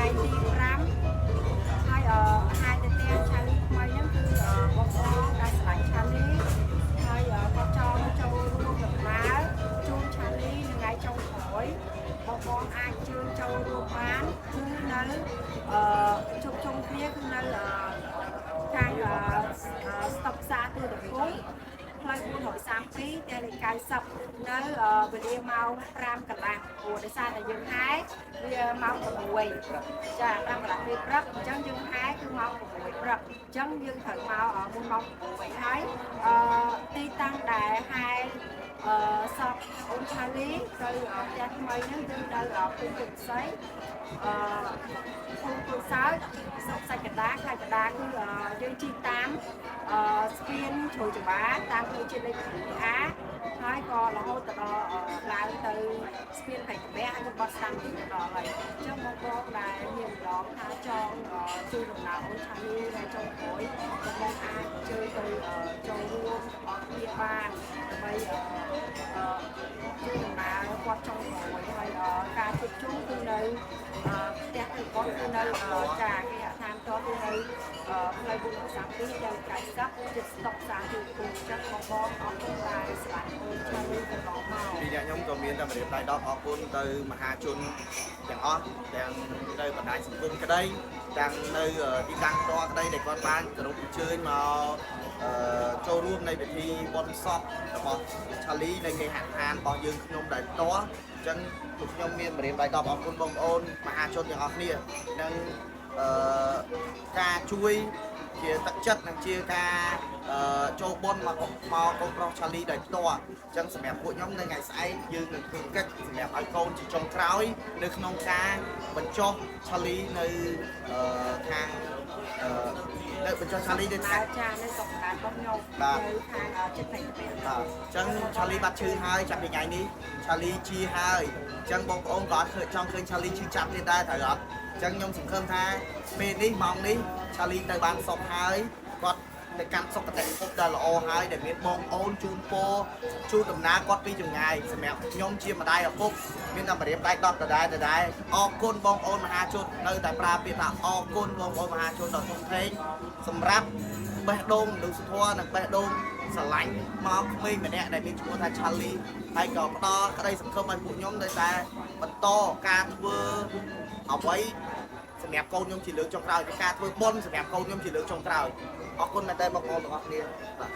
ទី5ហើយហើយទៅទាំងឆាលីថ្មីហ្នឹងគឺបងប្អូនដែលស្រឡាញ់ឆាលីហើយគាត់ចង់ចូលរួមដំណើរជូនឆាលីនៅថ្ងៃចុងក្រោយបងប្អូនអាចជឿនចូលរួមបានគឺនៅជុំជុំគ្នាគឺនៅខាងស្តុបផ្សារទូរទស្សន៍ផ្លូវ432ផ្ទះលេខ90នៅវេលាម៉ោង5កន្លះព្រោះដោយសារតែយើងហែវាម៉ោង6ចា5កន្លះពេលព្រឹកអញ្ចឹងយើងហែគឺម៉ោង6ព្រឹកអញ្ចឹងយើងត្រូវមកមុនម៉ោង6ហើយទីតាំងដែលហែសពអូនឆាលីទៅផ្ទះថ្មីហ្នឹងគឺនៅភូមិពុទ្ធស័យភូមិពុទ្ធសើចស្រុកសាច់កណ្ដាលខេត្តកណ្ដាលគឺយើងជិះតាមស្ពានជ្រោយច្បារតាមផ្លូវជាតិលេខ2Aហើយក៏រហូតដល់ឡើងទៅស្ពានផៃកវៈហើយយើងបត់ស្ដាំទៅដល់ហើយអញ្ចឹងបងប្អូនដែលមានម្ដងថាចង់ជួយដំណើរអូនឆាលីនៅចុងក្រោយបងប្អូនអាចជើញទៅចូលរួមរបស់គ្នាបានដើម្បីជួយដំណើរគាត់ចុងក្រោយហើយការជួបជុំគឺនៅផ្ទះគឺគាត់គឺនៅចាគេហៅថាតគឺនៅផ្លូវ432ដល់90ជិតស្តុកផ្សារទូទៅចឹងបងអរគុណដែលស្វាគមន៍ចូលទៅដល់មកពីអ្នកខ្ញុំក៏មានតែម្រាមដៃដល់អរគុណទៅមហាជនទាំងអស់ទាំងនៅបណ្ដាញសង្គមក្តីទាំងនៅទីតាំងផ្ទាល់ក្តីដែលគាត់បានគោរពអញ្ជើញមកចូលរួមในពិធីបុណ្យសពរបស់ឆាលីនៅគេហដ្ឋានរបស់យើងខ្ញុំដែលផ្ទាល់អញ្ចឹងពួកខ្ញុំមានម្រាមដៃដល់អរគុណបងប្អូនមហាជនទាំងអស់គ្នានិងការជួយជាទឹកចិត្តនិងជាការចូលបុណ្យមកកូនប្រុសឆាលីដោយផ្ទាល់អញ្ចឹងសម្រាប់ពួកខ្ញុំនៅថ្ងៃស្អែកយើងនឹងធ្វើកិច្ចសម្រាប់ឲ្យកូនជាចុងក្រោយនៅក្នុងការបញ្ចុះឆាលីនៅខាងនៅបញ្ចុះឆាលីនៅខាងចានៅស្រុកកណ្ដាលរបស់ខ្ញុំនៅខាងចិត្តតែពេលបាទអញ្ចឹងឆាលីបាត់ឈឺហើយចាប់ពីថ្ងៃនេះឆាលីជាហើយអញ្ចឹងបងប្អូនក៏អត់ចង់ឃើញឆាលីឈឺចាប់ទៀតដែរត្រូវអត់អញ្ចឹងខ្ញុំសង្ឃឹមថាពេលនេះម៉ោងនេះឆាលីទៅបានសុខហើយគាត់ទៅកាន់សុខតិភពដែលល្អហើយដែលមានបងប្អូនជូនពរជូនដំណើរគាត់ពីចម្ងាយសម្រាប់ខ្ញុំជាម្ដាយឪពុកមានតែម្រាមដៃ10ដដែលអរគុណបងប្អូនមហាជននៅតែប្រើពាក្យថាអរគុណបងប្អូនមហាជនដ៏ធំធេងសម្រាប់បេះដូងមនុស្សធម៌និងបេះដូងស្រឡាញ់មកក្មេងម្នាក់ដែលមានឈ្មោះថាឆាលីហើយក៏ផ្ដល់ក្តីសង្ឃឹមឲ្យពួកខ្ញុំនៅតែបន្តការធ្វើអ្វីសម្រាប់កូនខ្ញុំជាលើកចុងក្រោយការធ្វើបុណ្យសម្រាប់កូនខ្ញុំជាលើកចុងក្រោយអរគុណមែនតើបងប្អូនទាំងអស់គ្នាបាទ